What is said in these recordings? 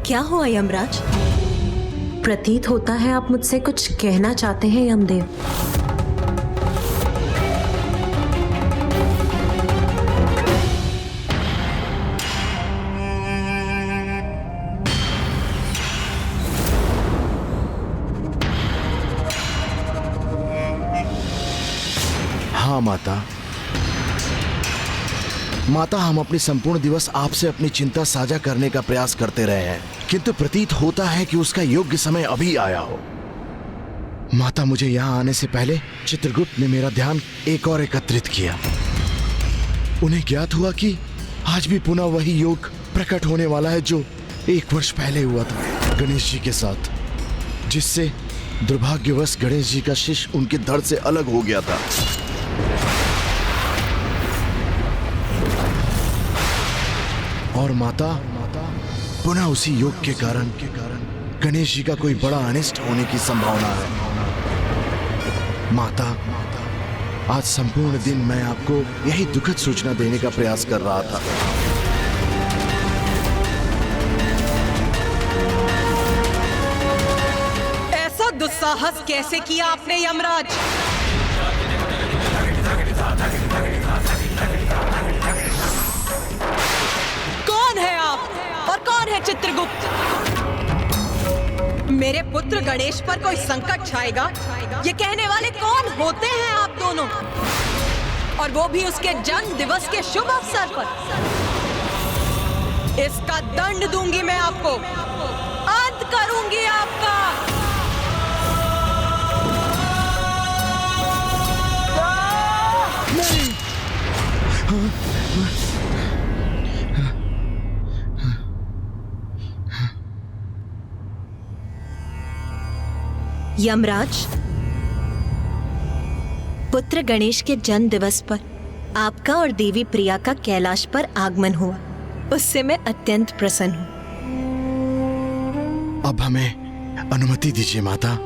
क्या हुआ यमराज? प्रतीत होता है आप मुझसे कुछ कहना चाहते हैं यमदेव। हाँ माता, हम अपनी संपूर्ण दिवस आपसे अपनी चिंता साझा करने का प्रयास करते रहे हैं, किंतु प्रतीत होता है कि उसका योग्य समय अभी आया हो। माता, मुझे यहाँ आने से पहले चित्रगुप्त ने मेरा ध्यान एक और एकत्रित किया। उन्हें ज्ञात हुआ कि आज भी पुनः वही योग प्रकट होने वाला है जो 1 वर्ष पहले हुआ था गणेश जी के साथ, जिससे दुर्भाग्यवश गणेश जी का शिष्य उनके धड़ से अलग हो गया था। और माता, पुनः उसी योग के कारण गणेश जी का कोई बड़ा अनिष्ट होने की संभावना है। माता, आज संपूर्ण दिन मैं आपको यही दुखद सूचना देने का प्रयास कर रहा था। ऐसा दुस्साहस कैसे किया आपने यमराज? कौन है आप और कौन है चित्रगुप्त? मेरे पुत्र गणेश पर कोई संकट छाएगा, ये कहने वाले कौन होते हैं आप दोनों? और वो भी उसके जन्म दिवस के शुभ अवसर पर। इसका दंड दूंगी मैं आपको, अंत करूंगी आपका। नहीं। यमराज, पुत्र गणेश के जन्म दिवस पर आपका और देवी प्रिया का कैलाश पर आगमन हुआ, उससे मैं अत्यंत प्रसन्न हूँ। अब हमें अनुमति दीजिए माता।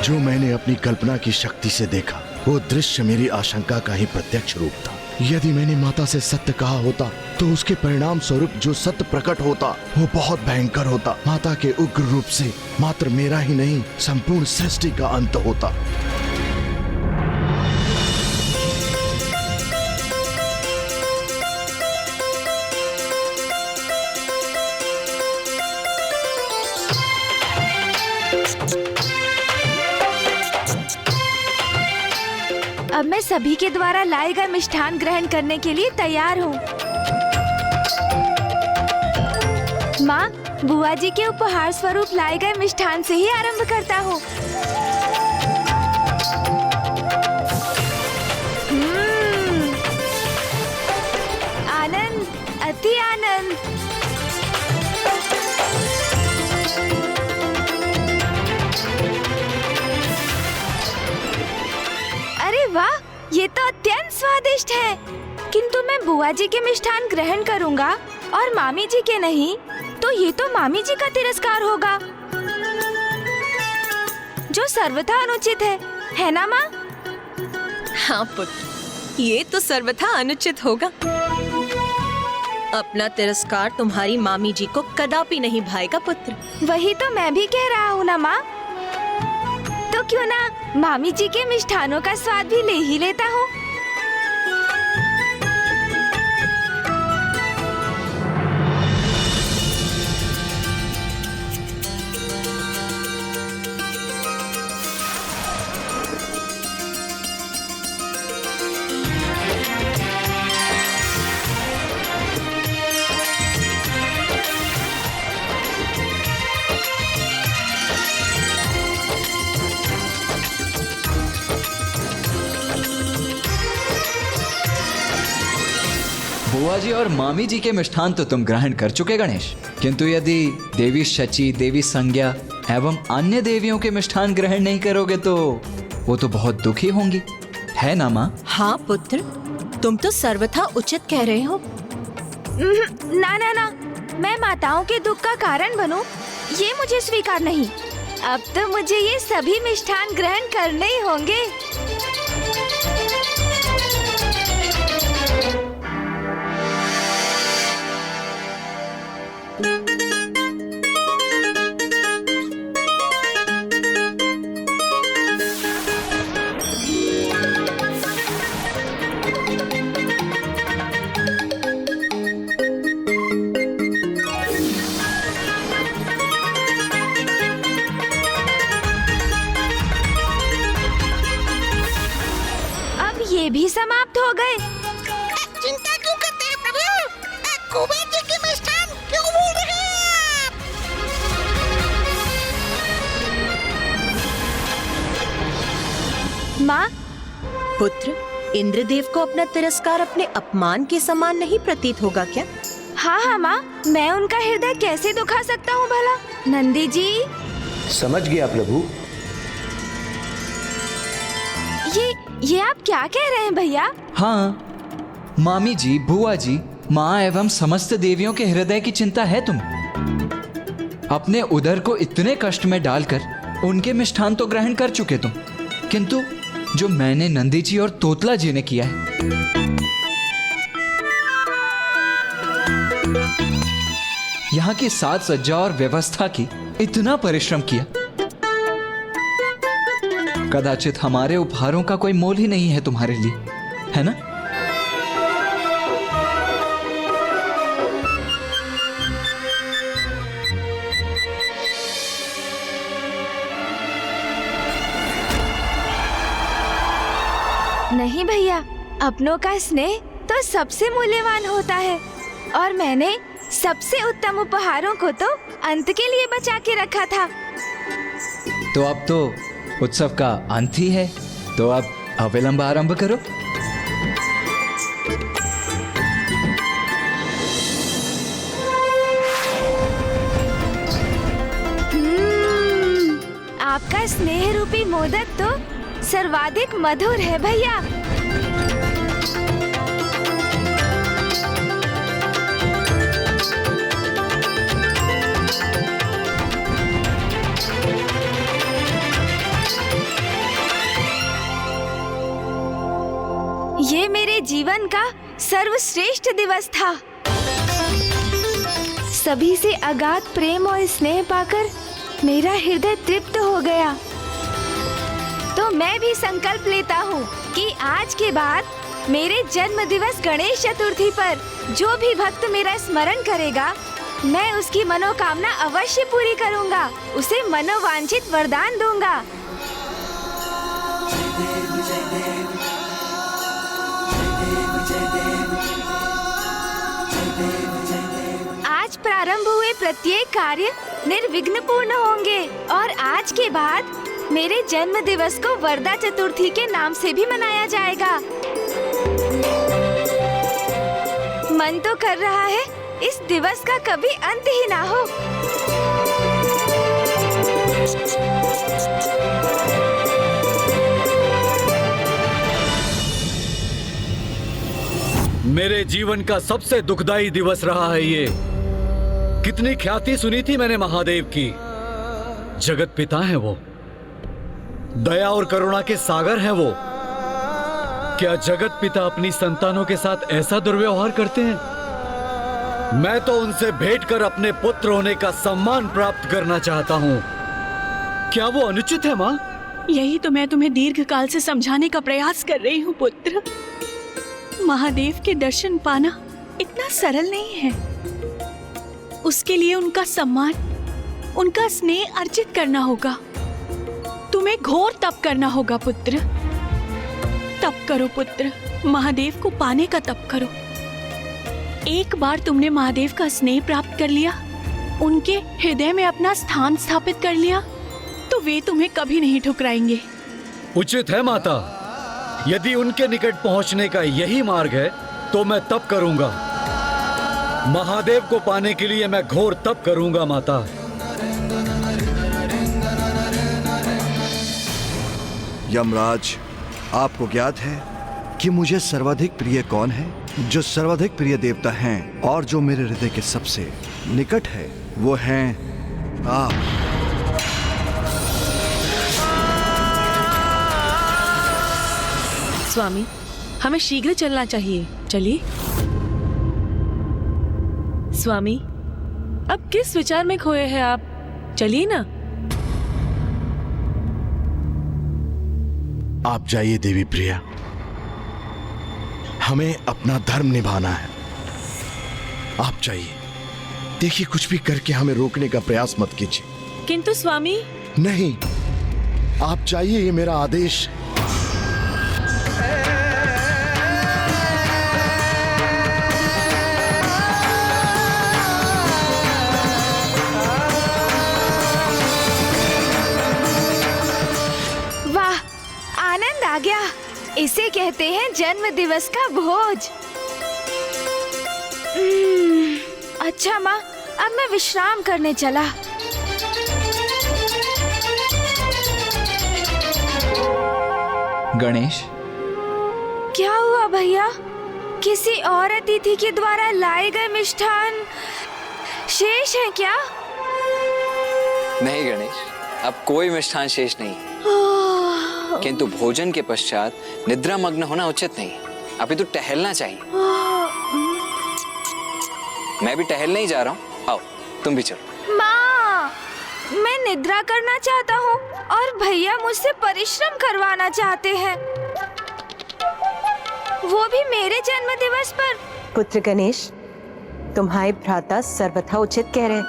जो मैंने अपनी कल्पना की शक्ति से देखा, वो दृश्य मेरी आशंका का ही प्रत्यक्ष रूप था। यदि मैंने माता से सत्य कहा होता तो उसके परिणाम स्वरूप जो सत्य प्रकट होता वो बहुत भयंकर होता। माता के उग्र रूप से मात्र मेरा ही नहीं, संपूर्ण सृष्टि का अंत होता। अब मैं सभी के द्वारा लाए गए मिष्ठान ग्रहण करने के लिए तैयार हूँ। माँ, बुआ जी के उपहार स्वरूप लाए गए मिष्ठान से ही आरंभ करता हूँ। आनंद, अति आनंद। अरे वाह, ये तो अत्यंत स्वादिष्ट है। किंतु मैं बुआ जी के मिष्ठान ग्रहण करूंगा और मामी जी के नहीं, तो ये तो मामी जी का तिरस्कार होगा, जो सर्वथा अनुचित है ना माँ? हाँ पुत्र, ये तो सर्वथा अनुचित होगा। अपना तिरस्कार तुम्हारी मामी जी को कदापि नहीं भाएगा पुत्र। वही तो मैं भी कह रहा हूँ ना माँ। तो क्यों ना मामी जी के मिष्ठानों का स्वाद भी ले ही लेता हूँ। बुआ जी और मामी जी के मिष्ठान तो तुम ग्रहण कर चुके गणेश, किंतु यदि देवी शची, देवी संज्ञा एवं अन्य देवियों के मिष्ठान ग्रहण नहीं करोगे तो वो तो बहुत दुखी होंगी, है ना माँ? हाँ पुत्र, तुम तो सर्वथा उचित कह रहे हो। ना ना ना, मैं माताओं के दुख का कारण बनूं, ये मुझे स्वीकार नहीं। अब तो मुझे ये सभी मिष्ठान ग्रहण करने ही होंगे। ये भी समाप्त हो गए। चिंता क्यों करते हैं प्रभु? कुबेर जी के मिष्ठान क्यों भूल रहे हैं आप? माँ, पुत्र, इंद्रदेव को अपना तिरस्कार अपने अपमान के समान नहीं प्रतीत होगा क्या? हाँ हाँ माँ, मैं उनका हृदय कैसे दुखा सकता हूँ भला? नंदी जी, समझ गया प्रभु। ये आप क्या कह रहे हैं भैया? हाँ, मामी जी, बुआ जी, माँ एवं समस्त देवियों के हृदय की चिंता है तुम्हें। अपने उदर को इतने कष्ट में डालकर उनके मिष्ठान तो ग्रहण कर चुके तुम, किंतु जो मैंने नंदी जी और तोतला जी ने किया है, यहाँ की साज सज्जा और व्यवस्था की इतना परिश्रम किया, कदाचित हमारे उपहारों का कोई मोल ही नहीं है तुम्हारे लिए, है ना? नहीं भैया, अपनों का स्नेह तो सबसे मूल्यवान होता है, और मैंने सबसे उत्तम उपहारों को तो अंत के लिए बचा के रखा था। तो अब तो उत्सव का अंत ही है, तो अब अविलंब आरंभ करो। आपका स्नेह रूपी मोदक तो सर्वाधिक मधुर है भैया। ये मेरे जीवन का सर्वश्रेष्ठ दिवस था। सभी से अगाध प्रेम और स्नेह पाकर मेरा हृदय तृप्त हो गया। तो मैं भी संकल्प लेता हूँ कि आज के बाद मेरे जन्म दिवस गणेश चतुर्थी पर जो भी भक्त मेरा स्मरण करेगा, मैं उसकी मनोकामना अवश्य पूरी करूँगा, उसे मनोवांछित वरदान दूंगा। आज प्रारंभ हुए प्रत्येक कार्य निर्विघ्न पूर्ण होंगे, और आज के बाद मेरे जन्म दिवस को वरदा चतुर्थी के नाम से भी मनाया जाएगा। मन तो कर रहा है इस दिवस का कभी अंत ही ना हो। मेरे जीवन का सबसे दुखदाई दिवस रहा है ये। कितनी ख्याति सुनी थी मैंने महादेव की। जगत पिता है वो, दया और करुणा के सागर है वो। क्या जगत पिता अपनी संतानों के साथ ऐसा दुर्व्यवहार करते हैं? मैं तो उनसे भेंट कर अपने पुत्र होने का सम्मान प्राप्त करना चाहता हूँ। क्या वो अनुचित है माँ? यही तो मैं तुम्हें दीर्घ काल से समझाने का प्रयास कर रही हूँ पुत्र। महादेव के दर्शन पाना इतना सरल नहीं है। उसके लिए उनका सम्मान, उनका स्नेह अर्जित करना होगा। तुम्हें घोर तप करना होगा पुत्र। तप करो पुत्र, महादेव को पाने का तप करो। एक बार तुमने महादेव का स्नेह प्राप्त कर लिया, उनके हृदय में अपना स्थान स्थापित कर लिया, तो वे तुम्हें कभी नहीं ठुकराएंगे। उचित है माता। यदि उनके निकट पहुंचने का यही मार्ग है तो मैं तप करूंगा। महादेव को पाने के लिए मैं घोर तप करूंगा माता। यमराज, आपको ज्ञात है कि मुझे सर्वाधिक प्रिय कौन है? जो सर्वाधिक प्रिय देवता हैं और जो मेरे हृदय के सबसे निकट है, वो हैं आप। स्वामी, हमें शीघ्र चलना चाहिए। चलिए। स्वामी, अब किस विचार में खोए हैं आप? चलिए ना। आप जाइए देवी प्रिया, हमें अपना धर्म निभाना है। आप जाइए। देखिए, कुछ भी करके हमें रोकने का प्रयास मत कीजिए। किंतु स्वामी। नहीं, आप जाइए, ये मेरा आदेश है। वाह, आनंद आ गया। इसे कहते हैं जन्म दिवस का भोज। अच्छा माँ, अब मैं विश्राम करने चला। गणेश, क्या हुआ भैया? किसी और अतिथि के द्वारा लाए गए मिष्ठान शेष है क्या? नहीं गणेश, अब कोई मिष्ठान शेष नहीं, किंतु भोजन के पश्चात निद्रा मग्न होना उचित नहीं। अभी तो टहलना चाहिए। मैं भी टहलने ही जा रहा हूँ, आओ तुम भी चलो। माँ, मैं निद्रा करना चाहता हूँ और भैया मुझसे परिश्रम करवाना चाहते हैं, वो भी मेरे जन्म दिवस पर। पुत्र गणेश, तुम्हारे भ्राता सर्वथा उचित कह रहे हैं।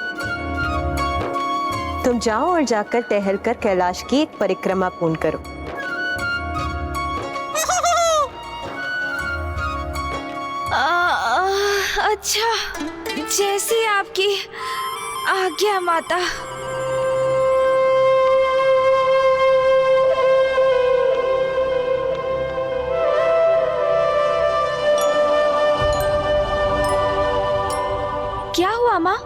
तुम जाओ और जाकर टहलकर कैलाश की एक परिक्रमा पूर्ण करो। अच्छा, जैसी आपकी आज्ञा माता। क्या हुआ माँ?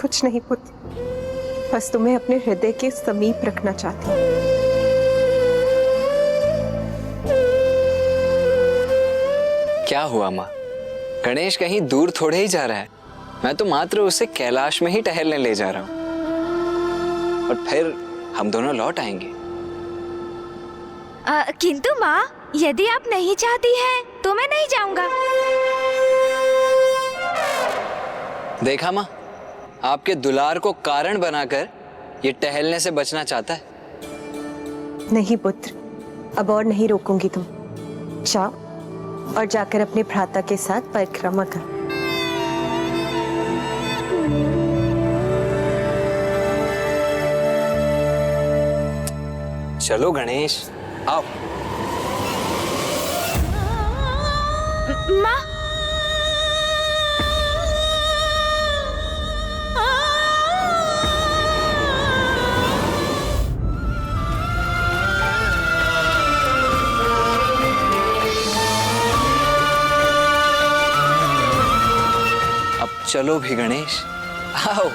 कुछ नहीं पुत्र, बस तुम्हें अपने हृदय के समीप रखना चाहती हूँ। क्या हुआ माँ? गणेश कहीं दूर थोड़े ही जा रहा है। मैं तो मात्र उसे कैलाश में ही टहलने ले जा रहा हूँ और फिर हम दोनों लौट आएंगे। किंतु माँ, यदि आप नहीं चाहती हैं तो मैं नहीं जाऊंगा। देखा माँ, आपके दुलार को कारण बनाकर ये टहलने से बचना चाहता है। नहीं पुत्र, अब और नहीं रोकूंगी। तुम जाओ और जाकर अपने भ्राता के साथ परिक्रमा कर। चलो गणेश, आओ। माँ, चलो भी गणेश, आओ।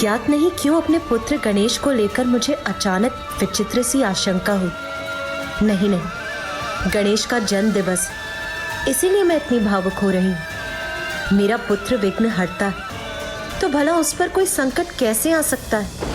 ज्ञात नहीं क्यों अपने पुत्र गणेश को लेकर मुझे अचानक विचित्र सी आशंका हुई। नहीं नहीं, गणेश का जन्म दिवस, इसीलिए मैं इतनी भावुक हो रही हूँ। मेरा पुत्र विघ्न हरता है, तो भला उस पर कोई संकट कैसे आ सकता है?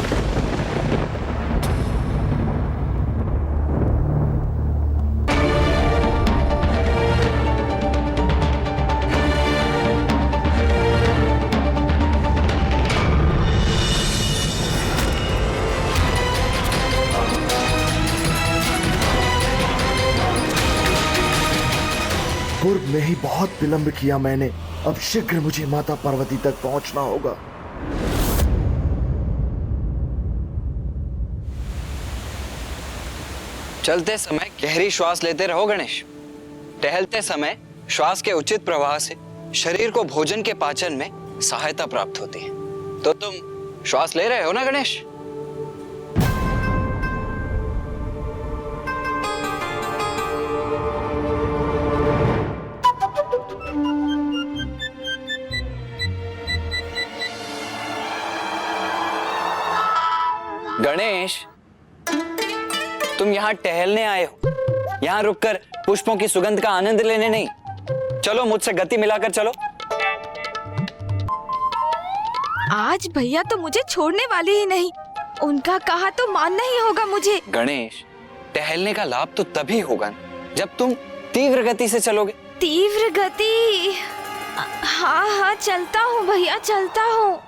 पूर्व में ही बहुत विलंब किया मैंने। अब शीघ्र मुझे माता पार्वती तक पहुंचना होगा। चलते समय गहरी श्वास लेते रहो गणेश। टहलते समय श्वास के उचित प्रवाह से शरीर को भोजन के पाचन में सहायता प्राप्त होती है। तो तुम श्वास ले रहे हो ना गणेश? गणेश, तुम यहाँ टहलने आए हो, यहाँ रुककर पुष्पों की सुगंध का आनंद लेने नहीं। चलो मुझसे गति मिलाकर चलो। आज भैया तो मुझे छोड़ने वाले ही नहीं। उनका कहा तो मानना ही होगा मुझे। गणेश, टहलने का लाभ तो तभी होगा जब तुम तीव्र गति से चलोगे। तीव्र गति? हाँ हाँ, चलता हूँ भैया, चलता हूँ।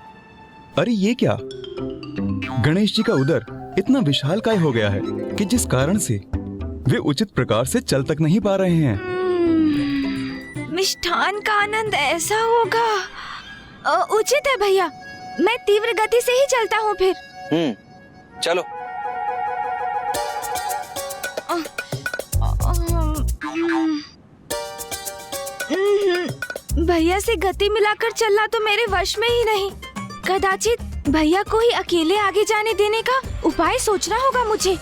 अरे ये क्या, गणेश जी का उदर इतना विशालकाय हो गया है कि जिस कारण से वे उचित प्रकार से चल तक नहीं पा रहे हैं। मिष्ठान का आनंद ऐसा होगा। उचित है भैया, मैं तीव्र गति से ही चलता हूँ फिर। चलो। भैया से गति मिलाकर चलना तो मेरे वश में ही नहीं। कदाचित भैया को ही अकेले आगे जाने देने का उपाय सोचना होगा मुझे।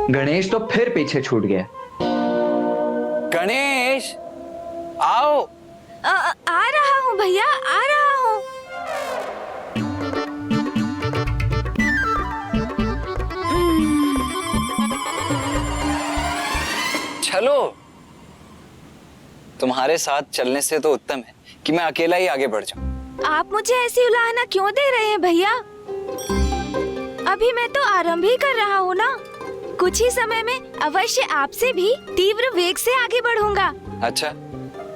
गणेश तो फिर पीछे छूट गया। गणेश, आओ। आ रहा हूँ भैया, आ रहा हूँ। चलो। तुम्हारे साथ चलने से तो उत्तम है कि मैं अकेला ही आगे बढ़ जाऊं। आप मुझे ऐसी उलाहना क्यों दे रहे हैं भैया? अभी मैं तो आरंभ ही कर रहा हूँ ना। कुछ ही समय में अवश्य आपसे भी तीव्र वेग से आगे बढ़ूंगा। अच्छा,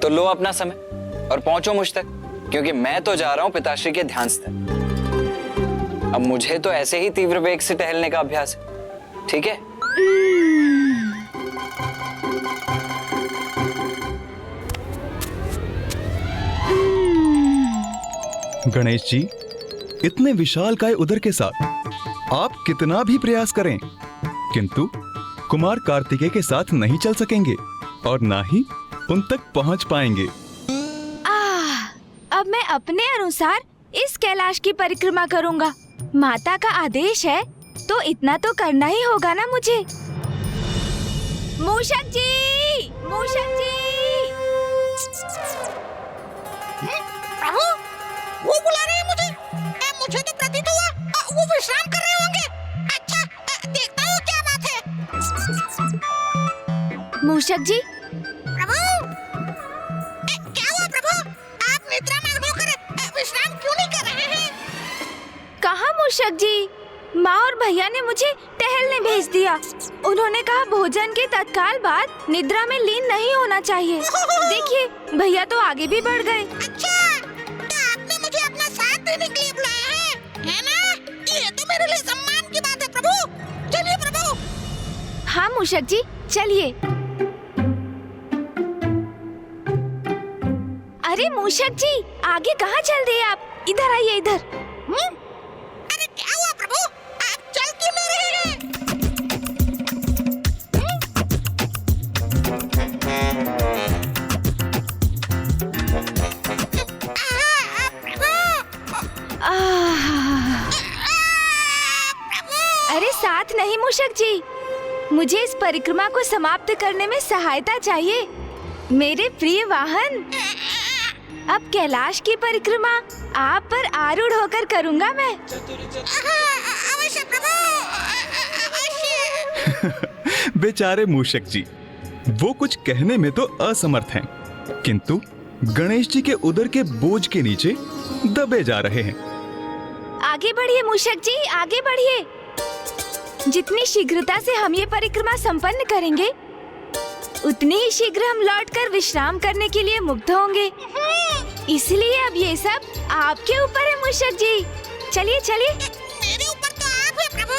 तो लो अपना समय और पहुंचो मुझ तक, क्योंकि मैं तो जा रहा हूँ पिताश्री के ध्यान स्थल। अब मुझे तो ऐसे ही तीव्र वेग से टहलने का अभ्यास है, ठीक है? गणेश जी, इतने विशालकाय उदर के साथ आप कितना भी प्रयास करें, किंतु कुमार कार्तिकेय के साथ नहीं चल सकेंगे और ना ही उन तक पहुंच पाएंगे। अब मैं अपने अनुसार इस कैलाश की परिक्रमा करूंगा। माता का आदेश है तो इतना तो करना ही होगा ना मुझे। मूषक जी, मूषक जी। प्रभु, वो बुला रहे हैं मुझे। मुझे तो प्रतीत हुआ वो विश्राम कर रहे होंगे। अच्छा, देखता हूँ क्या बात है। मूषक जी। प्रभु, क्या हुआ प्रभु? आप निद्रा में होकर विश्राम क्यों नहीं कर रहे हैं? कहाँ मूषक जी, माँ और भैया ने मुझे टहलने भेज दिया। उन्होंने कहा भोजन के तत्काल बाद निद्रा में लीन नहीं होना चाहिए। देखिए, भैया तो आगे भी बढ़ गए। अच्छा, तो आपने मुझे अपना साथ देने के लिए बुलाया है ना? ये तो मेरे लिए सम्मान की बात है प्रभु। चलिए प्रभु। हाँ मूषक जी, चलिए। अरे मूषक जी, आगे कहाँ चल दिए आप? इधर आइए, इधर। अरे क्या हुआ प्रभु? आप चल क्यों नहीं रहे हैं? अरे साथ नहीं मूषक जी, मुझे इस परिक्रमा को समाप्त करने में सहायता चाहिए, मेरे प्रिय वाहन। अब कैलाश की परिक्रमा आप पर आरूढ़ होकर करूंगा मैं। अवश्य प्रभु, अवश्य। बेचारे मूषक जी, वो कुछ कहने में तो असमर्थ हैं, किंतु गणेश जी के उदर के बोझ के नीचे दबे जा रहे हैं। आगे बढ़िए मूषक जी, आगे बढ़िए। जितनी शीघ्रता से हम ये परिक्रमा संपन्न करेंगे, उतनी ही शीघ्र हम लौटकर विश्राम करने के लिए मुक्त होंगे। इसलिए अब ये सब आपके ऊपर है मूषक जी। चलिए चलिए। मेरे ऊपर तो आप है प्रभु।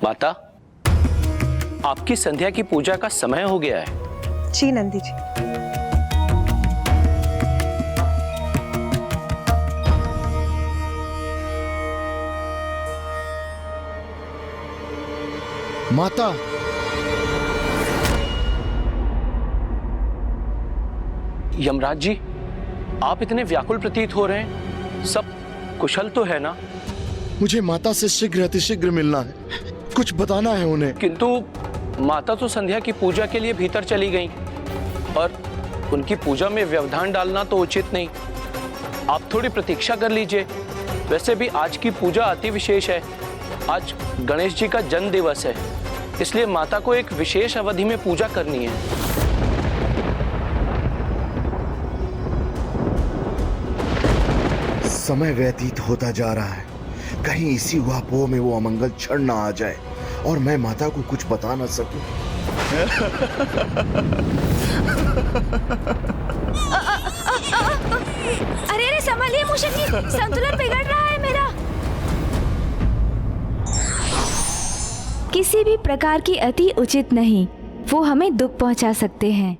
माता, आपकी संध्या की पूजा का समय हो गया है। जी नंदी जी। माता, यमराज जी, आप इतने व्याकुल प्रतीत हो रहे हैं। सब कुशल तो है ना? मुझे माता से शीघ्र अतिशीघ्र मिलना है, कुछ बताना है उन्हें। किंतु माता तो संध्या की पूजा के लिए भीतर चली गईं और उनकी पूजा में व्यवधान डालना तो उचित नहीं। आप थोड़ी प्रतीक्षा कर लीजिए। वैसे भी आज की पूजा अति विशेष है। आज गणेश जी का जन्म दिवस है, इसलिए माता को एक विशेष अवधि में पूजा करनी है। समय व्यतीत होता जा रहा है, कहीं इसी ऊहापोह में वो अमंगल क्षण ना आ जाए और मैं माता को कुछ बता ना सकूं। अरे अरे संभालिए मूषक जी, संतुलन बिगड़ रहा है मेरा। किसी भी प्रकार की अति उचित नहीं, वो हमें दुख पहुंचा सकते हैं।